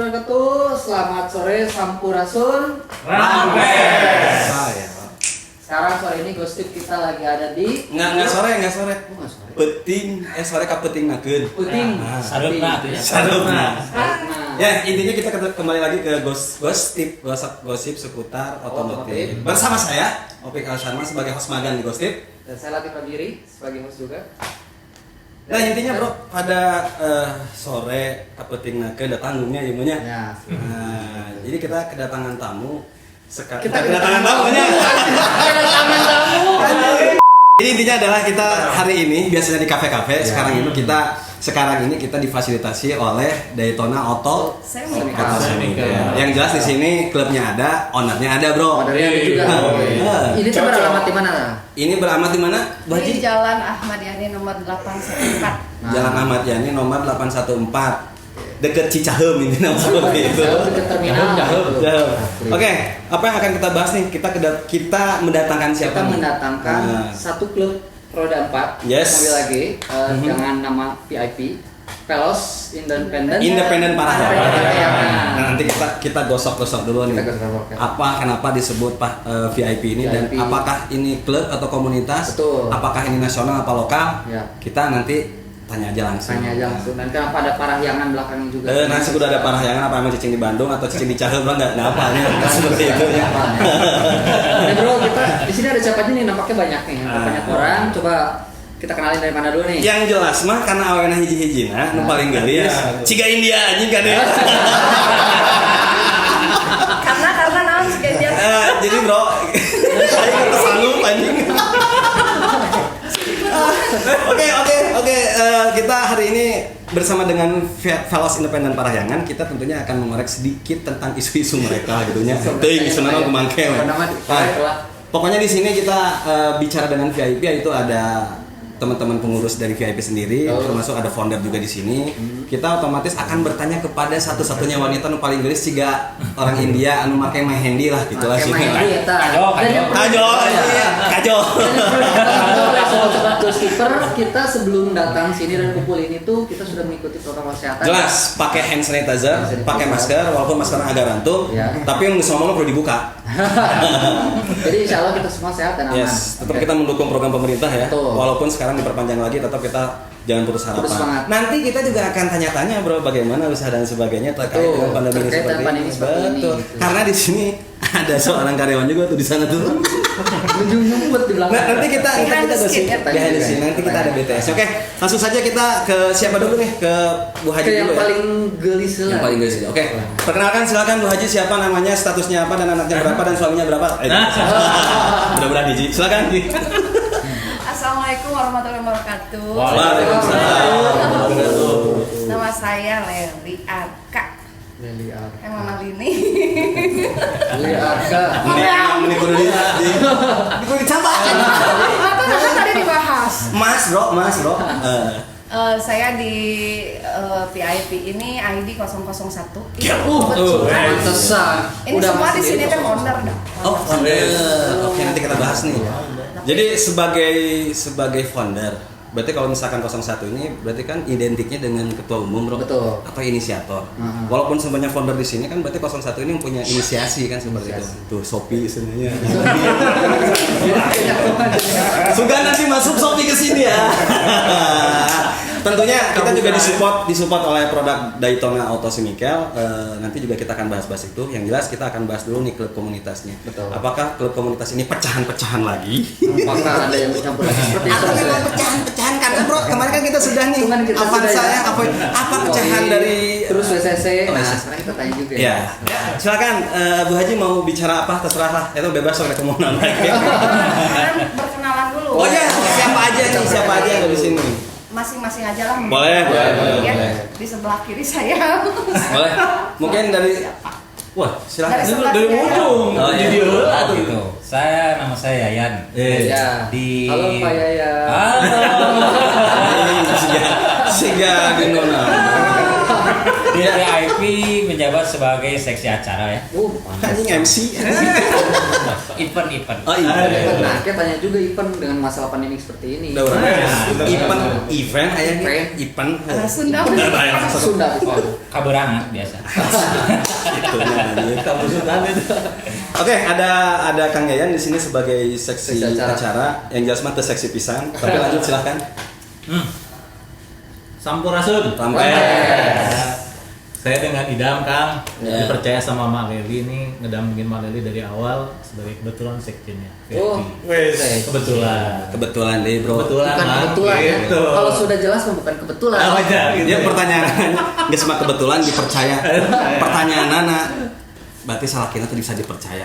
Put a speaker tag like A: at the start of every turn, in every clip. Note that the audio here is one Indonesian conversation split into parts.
A: wabarakatuh. Selamat sore Sampurasun.
B: Rampes.
A: Sekarang sore ini Ghost Tip kita lagi ada di
B: Nggak sore.
A: Nggak sore.
B: Peting, sore ka peting nakeun.
A: Puting.
B: Sarupna. Ya, intinya kita kembali lagi ke Ghost Tip, gosip seputar otomotif. Bersama saya, Opik Alsharma sebagai host magang di Ghost Tip.
A: Dan saya Latif Fadiri sebagai host juga.
B: Nah, intinya bro, pada sore ka peting nakeun da tanggungnya ieu nya.
A: Ya.
B: Nah, jadi kita kedatangan tamu.
A: Kita kedatangan tamunya. Kedatangan tamu.
B: Jadi intinya adalah kita hari ini biasanya di kafe-kafe, sekarang ini kita difasilitasi oleh Daytona Auto Chemical. Yang jelas di sini klubnya ada, ownernya ada, bro.
A: Ownernya ada juga. Ini tuh beralamat di mana?
B: Ini beralamat di mana, Bu Haji?
C: Di Jalan Ahmad Yani nomor 814.
B: Jalan Ahmad Yani nomor 814. Deket Cicahem ini nama seperti itu.
A: Deket terminal.
B: Oke, apa yang akan kita bahas nih? Kita mendatangkan siapa?
A: Kita mendatangkan satu klub roda 4.
B: Yes.
A: Mobil lagi dengan nama VIP. Veloz
B: Independen Parahyangan. Nah, nanti kita gosok-gosok dulu nih. Kenapa disebut VIP ini dan apakah ini klub atau komunitas?
A: Betul.
B: Apakah ini nasional atau lokal?
A: Ya.
B: Kita nanti tanya aja langsung.
A: Dan kenapa ada Parahyangan belakangnya juga?
B: Nasi udah ada Parahyangan, apa emang cicing di Bandung atau cicing di Cahem, nggak apanya seperti itu ya.
A: Nah, bro, kita di sini ada siapa aja nih? Nampaknya banyak nih, banyak orang. Coba kita kenalin dari mana dulu nih?
B: Yang jelas mah karena awena hiji-hijina, nu paling gelis, Ciga India anjing kan ya.
C: Karena naon sih dia.
B: Jadi bro, saya nggak sanggup anjing. Oke. Kita hari ini bersama dengan Veloz Independen Parahyangan, kita tentunya akan mengorek sedikit tentang isu-isu mereka gitunya. Teuing isu naon kumangke. Pokoknya di sini kita bicara dengan VIP, yaitu ada teman-teman pengurus dari VIP sendiri, termasuk ada founder juga di sini. Kita otomatis akan bertanya kepada satu-satunya wanita nu paling gelis siga orang India anu make mehendi lah gitulah sih. Kajo.
A: Sobat Ghost-Keeper, kita sebelum datang sini dan kumpul ini tuh kita sudah mengikuti protokol kesehatan.
B: Jelas, pakai hand sanitizer, pakai masker, walaupun masker agak rantum, tapi yang ngomong perlu dibuka.
A: Jadi insya Allah kita semua sehat dan aman.
B: Yes, tetap kita mendukung program pemerintah ya. Walaupun sekarang diperpanjang lagi, tetap kita jangan putus harapan. Nanti kita juga akan tanya-tanya bro, bagaimana usaha dan sebagainya terkait dengan pandemi seperti ini. Betul. Karena di sini ada seorang karyawan juga tuh di sana tuh.
A: Nyumpet di belakang.
B: Nah, nanti kita gosip behind the scene. Nanti kita ada BTS. Oke, langsung saja kita ke siapa dulu nih? Ke Bu Haji dulu.
A: Yang paling gelis lah.
B: Yang paling gelis. Oke. Perkenalkan silakan Bu Haji, siapa namanya, statusnya apa, dan anaknya berapa, dan suaminya berapa? Mudah-mudahan Haji. Silakan.
C: Assalamualaikum warahmatullahi wabarakatuh.
B: Waalaikumsalam.
C: Nama saya Leli Arka.
A: Leli Arka.
C: Emang Lini.
A: Leli Arka.
B: Ini kudu dicampur.
C: Apa tadi dibahas?
B: Mas bro.
C: Saya di VIP ini ID 001.
A: Pantesan.
C: Ini semua di sini kan owner dah.
B: Oke, nanti kita bahas nih. Jadi sebagai founder, berarti kalau misalkan 01 ini berarti kan identiknya dengan ketua umum, bro.
A: Betul.
B: Atau inisiator. Walaupun sebenarnya founder di sini kan berarti 01 ini mempunyai inisiasi kan seperti itu. Tuh Shopee sebenarnya. Sudah nanti masuk Shopee ke sini ya. Tentunya kita juga disupport oleh produk Daytona Auto Chemical. Nanti juga kita akan bahas-bahas itu. Yang jelas kita akan bahas dulu nih klub komunitasnya.
A: Betul.
B: Apakah klub komunitas ini pecahan-pecahan lagi?
A: Apakah ada yang bercampur lagi seperti itu?
B: Atau memang pecahan-pecahan? Karena bro, kemarin kan kita sudah nih. Apa pecahan dari
A: terus WCC? Nah, sekarang kita tanya juga.
B: Ya. Silakan Bu Haji mau bicara apa, terserah lah. Itu bebas oleh kemohonan.
C: Berkenalan dulu.
B: Oh ya, siapa aja yang ada di sini?
C: Masing-masing aja lah.
B: Boleh.
C: Di sebelah kiri saya.
B: Boleh. Mungkin dari wah, silakan.
C: Dari
D: ujung.
B: Jadi
D: gitu. Nama saya Yayan.
A: Halo Pak Yayan.
B: Siga di nona.
D: Di VIP menjabat sebagai seksi acara ya.
B: Anjing MC.
D: Event.
B: Oh iya.
A: Nah, kita tanya juga event dengan masalah pandemi seperti ini.
B: Udah orang event aya event.
C: Sunda.
A: Sunda itu.
D: Kaberangan biasa.
B: Itu namanya. Oke, ada Kang Yayan di sini sebagai seksi acara. Yang jelas mah teu seksi pisan. Tapi lanjut silahkan.
E: Sampurasun.
B: Sampai.
E: Saya dengan idam Kang,
B: Ya.
E: dipercaya sama Mak Leli nih ngedampingin Mak Leli dari awal sebagai kebetulan sekjennya.
A: Oh,
B: Kebetulan deh, Bro.
E: Kebetulan.
A: bukan
E: Mak.
A: kebetulan ya.
E: Gitu.
A: Kalau sudah jelas mah bukan kebetulan.
E: Oh, iya, gitu.
B: Dia pertanyaan nggak semua kebetulan dipercaya. Pertanyaan Nana, berarti salah kita tuh bisa dipercaya.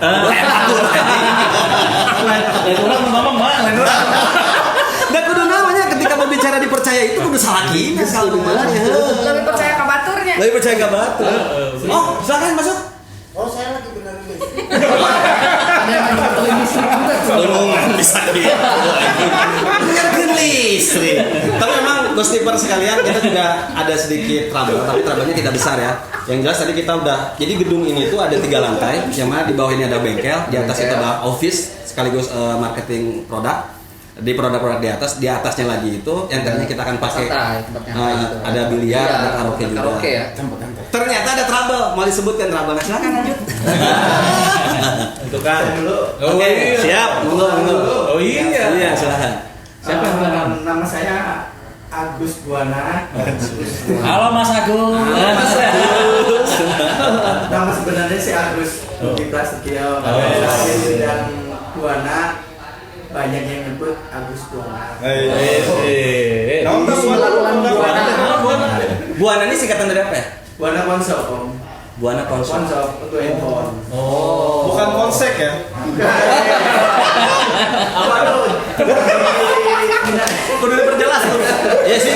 E: Lain orang ngomong Mak, lain orang.
B: Dan kudu namanya ketika berbicara dipercaya itu kudu salah kita kalau dimana ya.
C: Lebih percaya ke baturnya.
B: Lebih percaya ke batu. Oh, silakan masuk.
F: Oh, saya lagi benerin listrik.
A: Ada yang betul listrik juga tuh.
B: Lulungan bisa gitu. Benerin listrik. Tapi memang Gostiper sekalian kita juga ada sedikit trouble, tapi trouble-nya tidak besar ya. Yang jelas tadi kita udah, jadi gedung ini tuh ada 3 lantai, yang mana di bawah ini ada bengkel, di atas itu ada office sekaligus marketing produk. Di produk-produk di atasnya lagi itu yang tadinya kita akan pakai ada biliar, ada karaoke juga.
A: Karaoke ya.
B: Ternyata ada trouble, mau disebutkan trouble. Nah, silakan lanjut.
E: Untuk Kang dulu.
B: Oke, siap. Monggo.
E: Oh iya.
B: Iya, silakan.
E: Siapa yang bilang?
F: Nama saya Agus Buana.
D: Halo Mas Agung.
F: Nama sebenarnya si Agus Budi Prasetyo. Saya di bidang Buana. Banyak yang nyebut Agus Buana.
B: Buana ini singkatan dari apa ya?
F: Buana Konsop, Om.
B: Buana Konsol.
F: Konsop untuk handphone.
E: Oh.
G: Bukan konsek ya?
F: Apa tuh?
B: Kudu diperjelas tuh. Iya sih.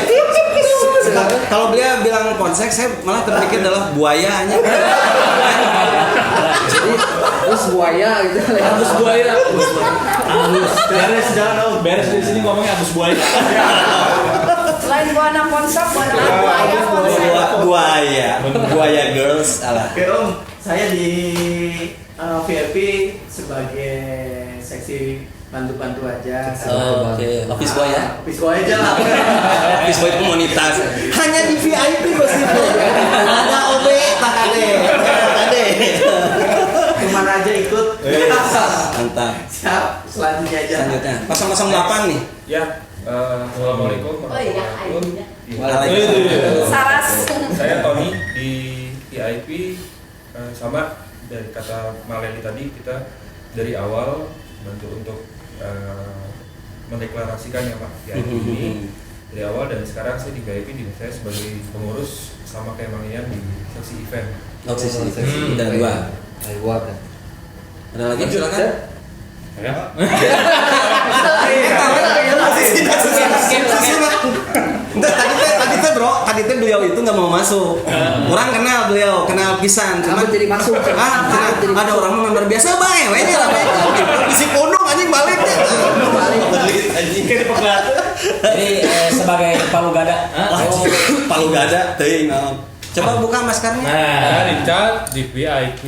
B: Kalau beliau bilang konsek, saya malah terpikir adalah buayanya.
A: Jadi terus buaya gitu.
E: Agus buaya. Beres jangan tahu. Beres di sini ngomongnya Agus buaya.
C: Selain buana konsep, buana buaya konsep.
B: Buaya girls alah.
F: Oke Om, saya di VIP sebagai seksi bantu-bantu aja.
B: Oke, office boy ya.
F: Office boy aja lah.
B: Office boy komunitas. Hanya di VIP Bos itu. Ada OB tak ada.
F: Kemana aja ikut.
B: Mantap.
F: Siap, selanjutnya aja.
B: Selanjutnya 008 nih.
G: Ya, assalamualaikum
C: Oh iya,
B: Waalaikumsalam.
C: Saras.
G: Saya Tony di VIP. Sama dari kata Maleli tadi, kita dari awal bantu untuk mendeklarasikan ya Pak VIP ini dari awal, dan sekarang saya di VIP saya sebagai pengurus sama kayak Mang Ian di seksi event.
B: Seksi. Dan dua.
A: kan.
B: Ada lagi silakan.
G: Ya.
B: Tadi teh bro, beliau itu nggak mau masuk. Orang kenal pisan.
A: Kamu jadi masuk.
B: Ada orang member biasa bae, we nya lah. Isi pondong anjing balik.
E: Kayak dipegat.
D: Jadi sebagai palu gada.
B: Palu gada teuing naon. Coba buka maskernya.
G: Saya Richard di VIP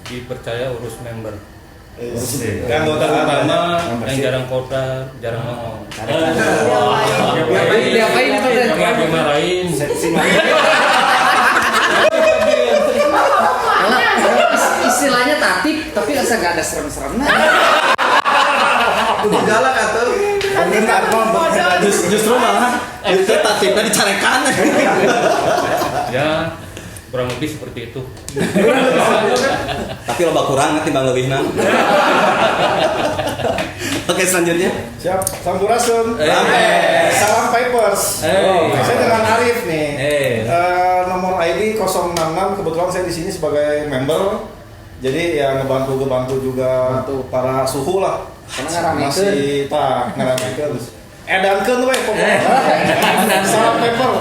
G: dipercaya urus member. Anggota utama yang jarang kota, jarang ngomong.
A: Diapain itu teh?
G: Dimarahin.
A: Istilahnya tatip, tapi rasa gak ada serem-seremnya.
F: Udah galak atau?
B: Justru malah itu tatipnya dicarekan.
G: Ya, kurang lebih seperti itu.
B: Tapi loba kurang timbang leuwihna. Oke, selanjutnya.
G: Siap, sampurasun.
B: Salam
G: Pipers. Saya dengan Arif nih. Nomor ID 066, kebetulan saya di sini sebagai member. Jadi ya ngebantu juga para suhu lah.
A: Karena
G: Masih ngaramekeun. Edankeun we pokoknya. Salam paper.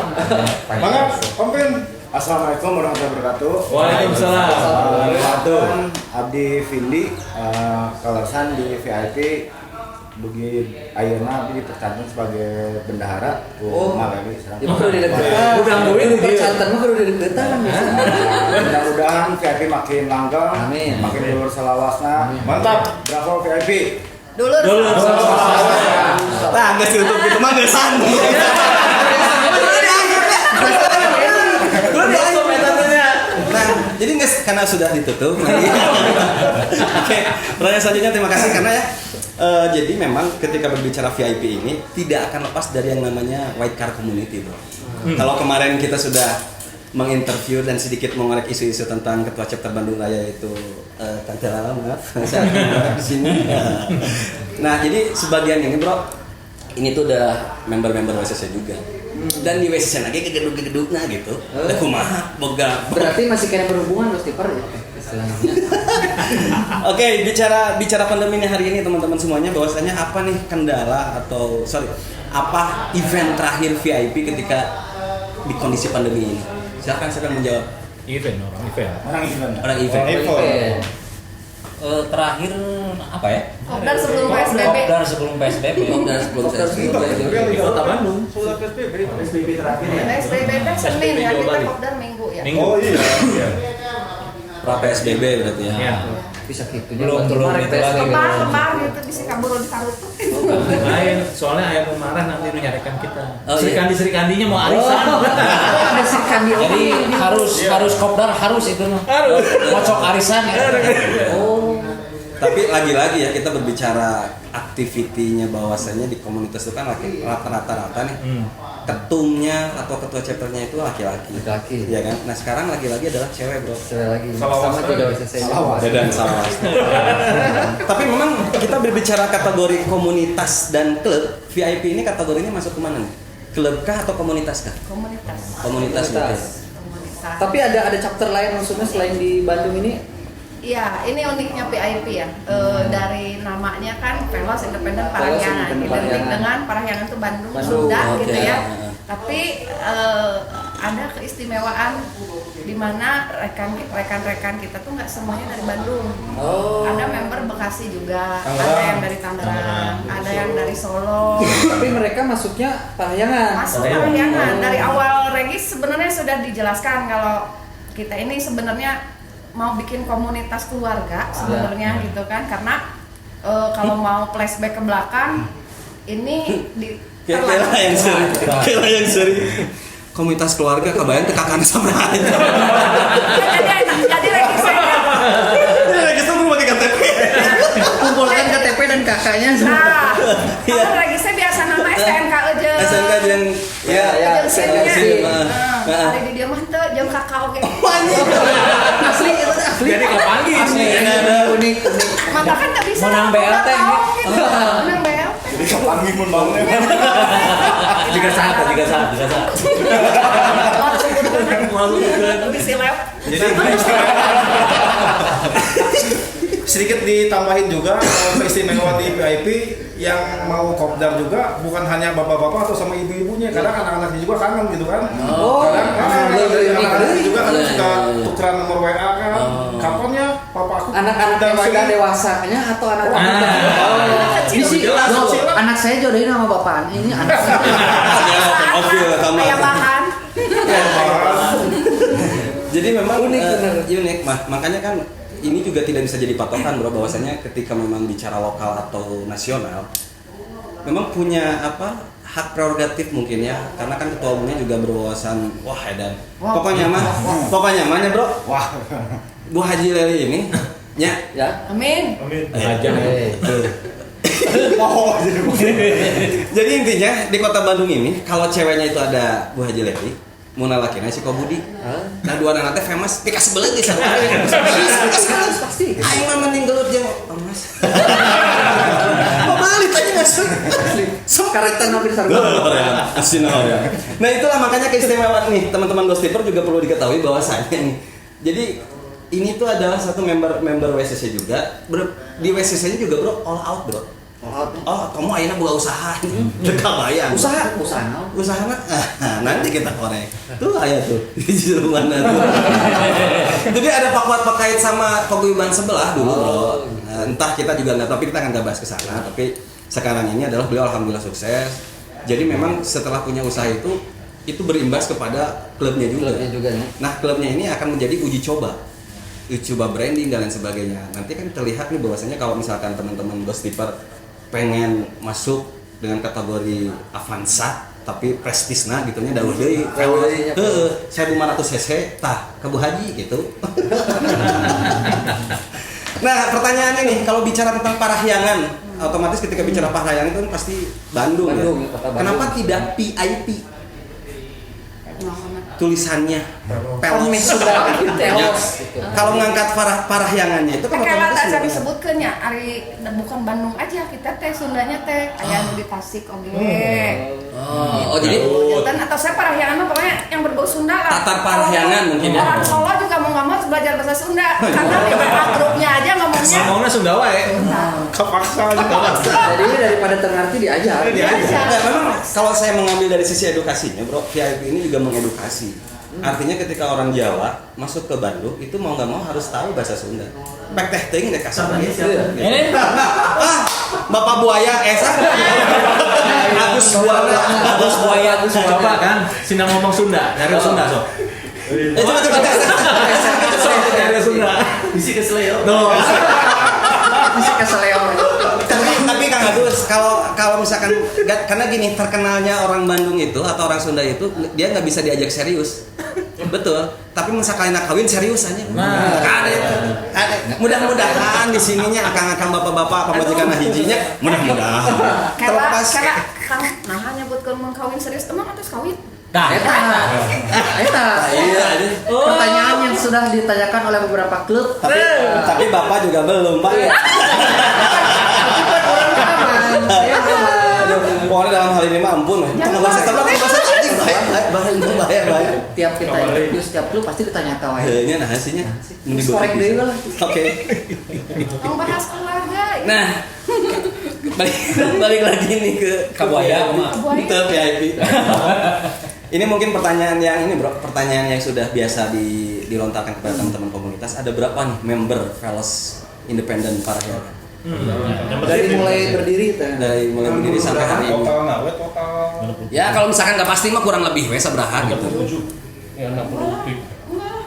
G: Mangga, Ompin.
F: Assalamualaikum warahmatullahi wabarakatuh.
E: Waalaikumsalam.
F: Abdi Vindi, Kalersan di VIP.
H: dugi ayeuna dipercantan sebagai bendahara
A: Oh.
H: Malawi sekarang.
A: Ya kudu dideketan.
E: Udah duit gitu.
A: Percantan mah kudu dideketan.
H: Mudah-mudahan VIP makin langgeng,
A: Amin.
H: makin dulur selawasna. Mantap, bravo VIP.
C: Dulur.
B: Nah, nggak sih untuk itu mah nggak sanggup. Nah, jadi nggak karena sudah ditutup. Oke, pertanyaan selanjutnya terima kasih karena ya. Jadi memang ketika berbicara VIP ini tidak akan lepas dari yang namanya white car community, bro. Kalau kemarin kita sudah menginterview dan sedikit mengorek isu-isu tentang ketua chapter Bandung Raya itu Tante Lala, maaf saya akan di sini. Nah, jadi sebagian ini, bro, ini tuh udah member-member WCC juga. Dan di WCC lagi ke gedung-gedungnya gitu. Udah kumaha, boga.
A: Berarti masih kayak berhubungan Mas Tipper ya?
B: Oke, bicara pandemi ini hari ini teman-teman semuanya, bahwasanya apa nih kendala atau apa event terakhir VIP ketika di kondisi pandemi ini? Silakan menjawab.
E: Event.
B: Orang event.
D: Terakhir apa ya?
C: Kopdar sebelum PSBB.
D: Kopdar sebelum PSBB.
E: Di Kota Bandung.
F: PSBB terakhir ya.
C: PSBB teh Senin ya, kita kopdar Minggu ya.
G: Oh iya.
B: Pra PSBB berarti ya.
E: Iya.
A: Bisa gitu.
D: Belum itu lagi.
C: Kemar gitu bisa kabur di karut.
E: Lain, soalnya ayah pemarah nanti nu nyarekan kita.
B: Oh, iya.
E: Serikandi-serikandinya mau arisan.
A: Ada Serikandi.
D: Jadi harus kopdar harus itu mah. Harus. Kocok arisan.
A: Oh.
B: Tapi lagi-lagi ya kita berbicara aktivitinya bahwasanya di komunitas itu kan rata-rata nih ketumnya atau ketua chapternya itu laki-laki.
A: Laki-laki.
B: Ya kan? Nah sekarang lagi-lagi adalah cewek, bro.
A: Sekali lagi.
G: Salawas.
A: Sama juga WCC.
B: Dan salah. Tapi memang kita berbicara kategori komunitas dan klub, VIP ini kategorinya masuk kemana nih? Klub kah atau komunitas kah?
C: Komunitas.
B: Komunitas.
A: Komunitas.
C: Komunitas.
A: Tapi ada chapter lain maksudnya selain di Bandung ini?
C: Iya, ini uniknya VIP ya. Dari namanya kan Velos Independen
A: Velos
C: Parahyangan.
A: Independen
C: Identik
A: Parahyangan.
C: dengan Parahyangan itu Bandung,
A: Bandung,
C: Sunda
B: oke.
C: gitu ya. Tapi ada keistimewaan di mana rekan-rekan kita tuh nggak semuanya dari Bandung.
A: Oh.
C: Ada member Bekasi juga, ada yang dari Tangerang, ada yang dari Solo.
A: Tapi mereka masuknya Parahyangan.
C: Masuk Parahyangan. Dari awal Regis sebenarnya sudah dijelaskan kalau kita ini sebenarnya mau bikin komunitas keluarga sebenarnya gitu kan, karena kalau mau flashback ke belakang ini
B: Kela yang seri. Komunitas keluarga kebayang ke kakaknya sama aja.
C: jadi Regis
B: Lagi sama pakai KTP.
A: Kumpulkan KTP dan kakaknya semua.
C: nah kalau Regisnya biasa nama STNK aja.
B: SNK jeung ya
C: jeung SIM-nya.
B: SIM.
C: Hari di dia mah teu jeung kakak oge.
A: Asli itu asli.
E: Jadi kepanggil
A: Asli. Unik.
C: Maka kan nggak bisa.
D: Menang BLT
C: nggak tahu
D: nih.
C: gitu. Menang BLT.
G: Jadi kepanggil pun bangun.
E: juga saat.
C: Lebih silap.
G: Jadi sedikit ditambahin juga keistimewaan di VIP yang mau kopdar juga bukan hanya bapak-bapak atau sama ibu-ibunya, kadang anak-anaknya juga kangen gitu kan. Kadang anak-anaknya juga kan suka tukeran nomor WA kan. Kapan ya papa aku
A: Anak-anak
G: kopdar
A: yang
G: lagi?
A: sudah dewasanya atau anak-anak
C: Kecil.
A: anak saya jodohin sama bapak. Ini anak saya.
C: Kayak bahan.
B: Jadi memang
A: Unik, bener.
B: unik. Makanya kan ini juga tidak bisa jadi patokan, bro, bahwasanya ketika memang bicara lokal atau nasional memang punya hak prerogatif mungkin ya, karena kan ketua umumnya juga berwawasan edan. Pokoknya mah ya, bro. Wah. Bu Haji Leli ini ya.
C: Amin.
E: Aja.
B: Jadi intinya di kota Bandung ini kalau ceweknya itu ada Bu Haji Leli, Muna lakina si Kobudi. Nah dua anak teh famous pika sebelah di sana.
A: Pasti.
B: Aing mah mending gelut jeung Mas. Balik aja ngasih.
A: Karakter nabi sarung.
B: Nah itulah makanya keistimewaan nih teman-teman Ghostiper juga perlu diketahui bahwasanya nih. Jadi ini tuh adalah satu member WCC juga. Di WCC-nya juga bro all out bro. Oh, kamu akhirnya buka usaha, bayang. Usaha mah, nanti kita korek. Tuh ayah tuh di juru mana tuh. Jadi ada pakait sama paguyuban sebelah dulu bro. Entah kita juga nggak, tapi kita nggak bahas ke sana. Tapi Sekarang ini adalah beliau alhamdulillah sukses. Jadi memang setelah punya usaha itu berimbas kepada klubnya juga. Nah, klubnya ini akan menjadi uji coba branding dan lain sebagainya. Nanti kan terlihat nih bahwasanya kalau misalkan teman-teman Ghostekeeper pengen masuk dengan kategori Avanza tapi prestisna gitunya dawuh deui 1500 cc tah ka Bu Haji gitu. Nah, pertanyaannya nih, kalau bicara tentang Parahyangan, otomatis ketika bicara Parahyangan itu kan pasti Bandung ya. Kenapa tidak PIP? Tulisannya Pelos sudah kalau ngangkat Parahyangannya itu kan
C: kayak
B: otomatis
C: tadi disebutkeun nya ari bukan Bandung aja, kita teh Sundanya teh aya nu di Tasik oge.
B: Jadi
C: Dan atau saya Parahyangan mah pokoknya yang berbau Sunda lah.
B: Tatar Parahyangan mungkin ya.
C: Orang Solo juga mau nggak mau harus belajar bahasa Sunda karena di WA grupnya aja ngomongnya
E: Sunda wae. Kepaksa gitu.
A: Jadi daripada terngerti diajar.
B: Nah, memang kalau saya mengambil dari sisi edukasinya, bro, VIP ini juga mengedukasi. Artinya ketika orang Jawa masuk ke Bandung itu mau nggak mau harus tahu bahasa Sunda. Pek teh teuing deh kasar. Bapak Buaya Agus Buaya.
E: Coba kan, Sina ngomong Sunda, dari Sunda sok.
B: Coba.
E: Dari Sunda.
F: Bisi kesleo.
E: No.
A: Bisa keseleo.
B: Tapi Kang Agus, kalau misalkan karena gini, terkenalnya orang Bandung itu atau orang Sunda itu dia nggak bisa diajak serius. Betul. Tapi misalkan kawin serius aja. Ada. Mudah-mudahan di sininya akang-akang bapak-bapak pemajikan hijinya mudah-mudahan.
C: Terlepas Kang nah nyebutkeun mun kawin serius emang atus kawin.
A: Eta. Pertanyaan yang sudah ditanyakan oleh beberapa klub.
B: Tapi bapak juga belum, Pak. Pokoknya dalam hal ini mah ampun. Bahasa bahaya.
A: Tiap kita interview setiap klub pasti ditanya kawan.
B: Kayaknya nah hasilnya.
A: Korek deui lah.
B: Oke.
C: Mau bahas keluarga.
B: Nah, balik lagi nih ke
D: Kabuaya
B: ke VIP. Ini mungkin pertanyaan yang sudah biasa dilontarkan kepada teman-teman komunitas. Ada berapa nih member Velos Independen Parahyangan?
A: Dari mulai berdiri
B: sampai hari ini.
G: Total.
B: Ya kalau misalkan nggak pasti mah kurang lebih sabaraha gitu.
E: Ya 60.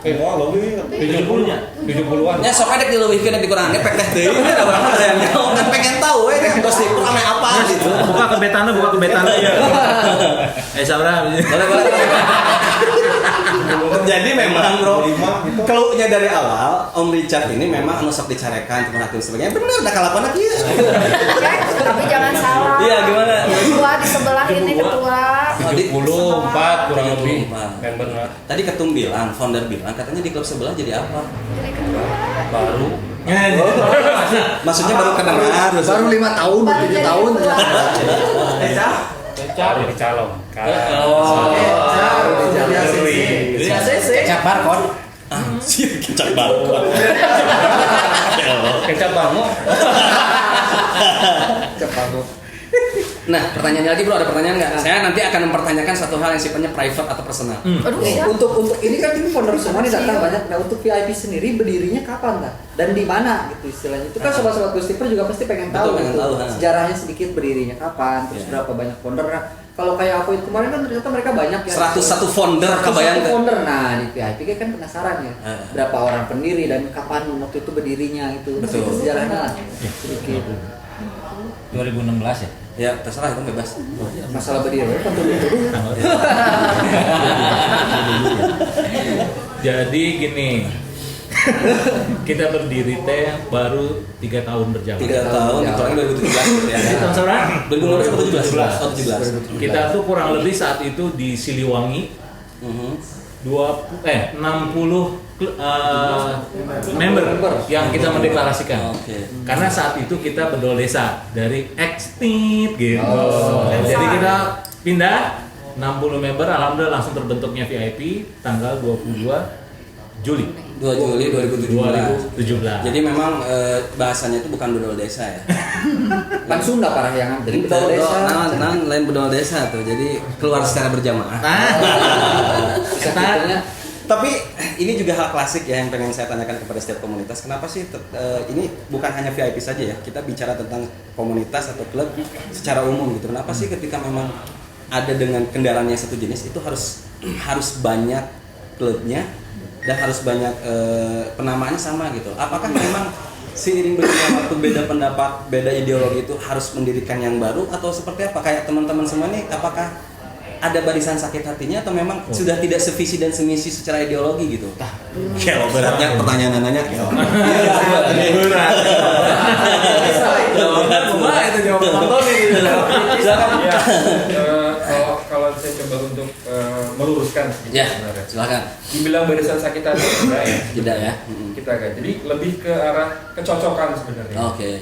G: Lebih
E: 70-nya. 70-an.
B: Ya sok adek dileuwihkeun dikurangnya pek teh deui ada urang mah yang kan pengen tahu we kan Ghostekeeper ame apa gitu.
E: Buka ke betana. Sabaraha.
B: Boleh. Jadi memang bro, keluhnya dari awal Om Richard ini memang anu sok dicarekan teman hakim sebagainya. Bener dah kalakuan kieu.
C: Tapi jangan salah.
B: Iya gimana?
C: Ketua di sebelah ini ketua.
E: 74 kurang lebih member.
B: Tadi ketum bilang, founder bilang katanya di klub sebelah jadi apa?
E: Baru.
B: Maksudnya baru kedengar.
A: Baru 5 tahun, 7 tahun.
E: Cari calon.
D: Kecap barcode.
B: Anjir, kecap banget.
E: Kecap banget.
B: Nah, pertanyaannya lagi bro, ada pertanyaan nggak? Saya nanti akan mempertanyakan satu hal yang sifatnya private atau personal.
A: Untuk ini kan ini founder semua nih datang banyak. Nah untuk VIP sendiri berdirinya kapan tak? Dan di mana gitu istilahnya? Itu kan sobat-sobat Ghostekeeper juga pasti pengen tahu. Sejarahnya sedikit berdirinya kapan, terus berapa banyak founder. Nah, kalau kayak aku itu kemarin kan ternyata mereka banyak ya.
B: 101 founder kebayang.
A: 101 founder. Nah di VIP kan penasaran ya. Berapa orang pendiri dan kapan waktu itu berdirinya itu.
B: Betul.
A: Sejarahnya lah sedikit.
D: 2016 ya?
B: Ya terserah itu bebas.
A: Masalah berdiri kan dulu.
E: Jadi gini. Kita berdiri teh baru 3 tahun berjalan.
B: 3 tahun, kurang 2017 ya.
E: Tahun berapa?
B: 2017.
E: Kita tuh kurang lebih saat itu di Siliwangi 60 member yang kita mendeklarasikan. Karena saat itu kita bedol desa dari extinct gitu. Jadi kita pindah 60 member, alhamdulillah langsung terbentuknya VIP tanggal 22 Juli 2017.
B: Jadi memang bahasanya itu bukan bedol desa ya.
A: Kan Sunda Parahyangan, jadi bedol desa.
B: Lain bedol desa tuh. Jadi keluar secara berjamaah.
A: Bisa
B: Tapi ini juga hal klasik ya yang pengen saya tanyakan kepada setiap komunitas. Kenapa sih ini bukan hanya VIP saja ya? Kita bicara tentang komunitas atau klub secara umum gitu. Kenapa sih ketika memang ada dengan kendaraannya satu jenis itu harus banyak klubnya dan harus banyak penamaannya sama gitu? Apakah memang seiring berjalannya waktu beda pendapat, beda ideologi itu harus mendirikan yang baru atau seperti apa? Kayak teman-teman semua nih, apakah ada barisan sakit hatinya atau memang sudah tidak sevisi dan semisi secara ideologi gitu? Kalau beratnya pertanyaan nanya berat.
E: Itu jawaban Antoni gitu.
I: Kalau saya coba untuk meluruskan
D: Ya, silakan.
I: dibilang barisan sakit hati
D: Tidak ya.
I: kita kan. Jadi lebih ke arah kecocokan sebenarnya.
D: Oke.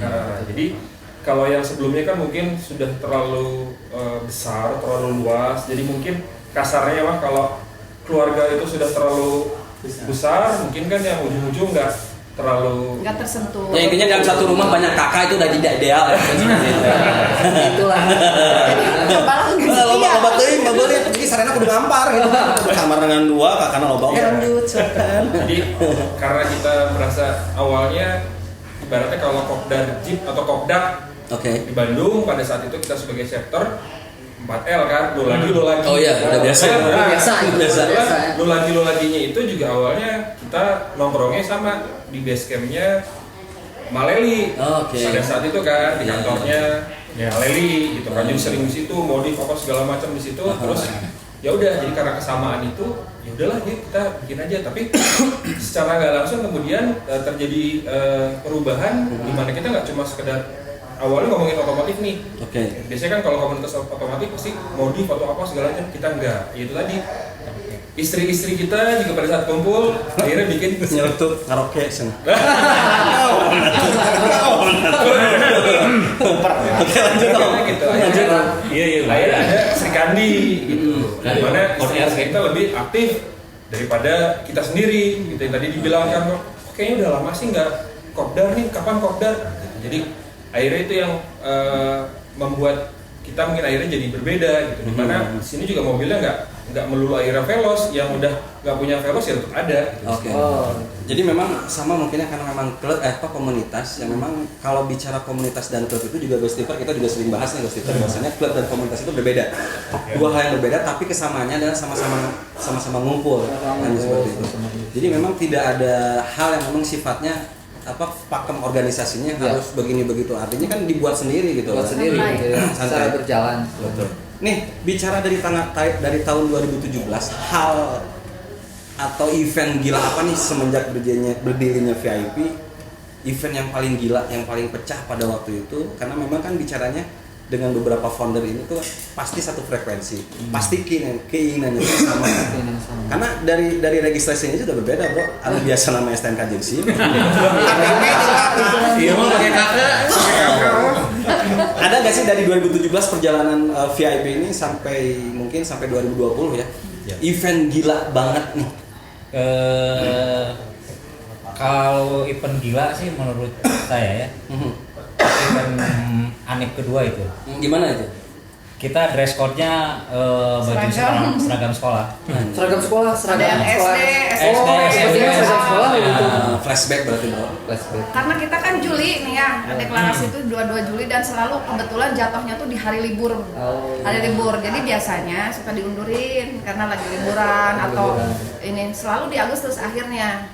I: Jadi kalau yang sebelumnya kan mungkin sudah terlalu besar, terlalu luas. Jadi mungkin kasarnya mah kalau keluarga itu sudah terlalu besar, mungkin kan yang ujung-ujung nggak
C: tersentuh.
B: Ya intinya dalam satu rumah banyak kakak itu udah tidak ideal ya.
A: Itulah.
C: Cobalah nggak
B: Kalau
C: setia.
B: loba teuing mah boleh jadi sarena kudu ngampar gitu. Kamar dengan 2 kakakna loba oke lanjut.
I: Jadi karena kita merasa awalnya ibaratnya kalau Kopdar Jeep atau Kopdak
B: Oke.
I: di Bandung pada saat itu kita sebagai chapter 4L kan, lo lagi.
B: Oh iya, udah biasa.
A: Biasa.
I: Lo laginya itu juga awalnya kita nongkrongnya sama di base campnya Maleli.
B: Oke.
I: Pada saat itu kan di kantornya Maleli gitu kan, jadi sering di situ modif apa segala macam di situ. Terus ya udah, jadi karena kesamaan itu ya udahlah kita bikin aja. Tapi secara nggak langsung kemudian terjadi perubahan di mana kita nggak cuma sekedar awalnya ngomongin otomotif nih.
B: Oke.
I: Biasanya kan kalau komunitas otomotif pasti modif atau apa segala macam, kita enggak. Ya itu tadi. Istri-istri kita juga pada saat kumpul akhirnya bikin
B: Nyeletuk karaoke sen. Oke lanjut dong.
I: Gitu.
B: Lanjut.
E: Iya.
I: Akhirnya ada Sri Kandi gitu.
E: Dari
I: Dimana
E: on air
I: kita lebih aktif daripada kita sendiri. Gitu yang tadi dibilang kan, kayaknya udah lama sih nggak kopdar nih, kapan kopdar? Jadi akhirnya itu yang membuat kita mungkin akhirnya jadi berbeda gitu. Dimana di sini juga mobilnya nggak melulu akhirnya Veloz, yang udah nggak punya Veloz ya tetap ada. Gitu.
B: Oke. Jadi memang sama mungkinnya karena memang klub komunitas yang memang kalau bicara komunitas dan klub itu juga Ghost Tripper kita juga sering bahas nih Ghost Tripper bahwasanya klub dan komunitas itu berbeda. Dua hal yang berbeda tapi kesamaannya adalah sama-sama ngumpul kan seperti itu. Jadi memang tidak ada hal yang memang sifatnya pakem organisasinya harus begini begitu, artinya kan dibuat sendiri gitu.
A: Buat sendiri,
B: santai
A: berjalan.
B: Betul. Nih bicara dari tahun 2017 hal atau event gila apa nih semenjak berdirinya VIP, event yang paling gila, yang paling pecah pada waktu itu, karena memang kan bicaranya dengan beberapa founder ini tuh pasti satu frekuensi, pasti keinginannya sama. Karena dari registrasinya sudah berbeda bro, anu biasa nama STNK Jengsi.
E: Iya mau pakai kakak.
B: Ada nggak sih dari 2017 perjalanan VIP ini sampai 2020 ya? Event gila banget nih.
D: Kalau event gila sih menurut saya ya, event Anip kedua itu.
B: Gimana itu?
D: Kita dress code-nya baju seragam sekolah.
A: Seragam sekolah.
C: SD,
A: sekolah gitu.
B: Flashback berarti bro.
A: Flashback.
C: Karena kita kan Juli nih ya, deklarasi itu 22 Juli dan selalu kebetulan jatuhnya tuh di hari libur. Hari libur. Jadi biasanya suka diundurin karena lagi liburan atau ini selalu di Agustus akhirnya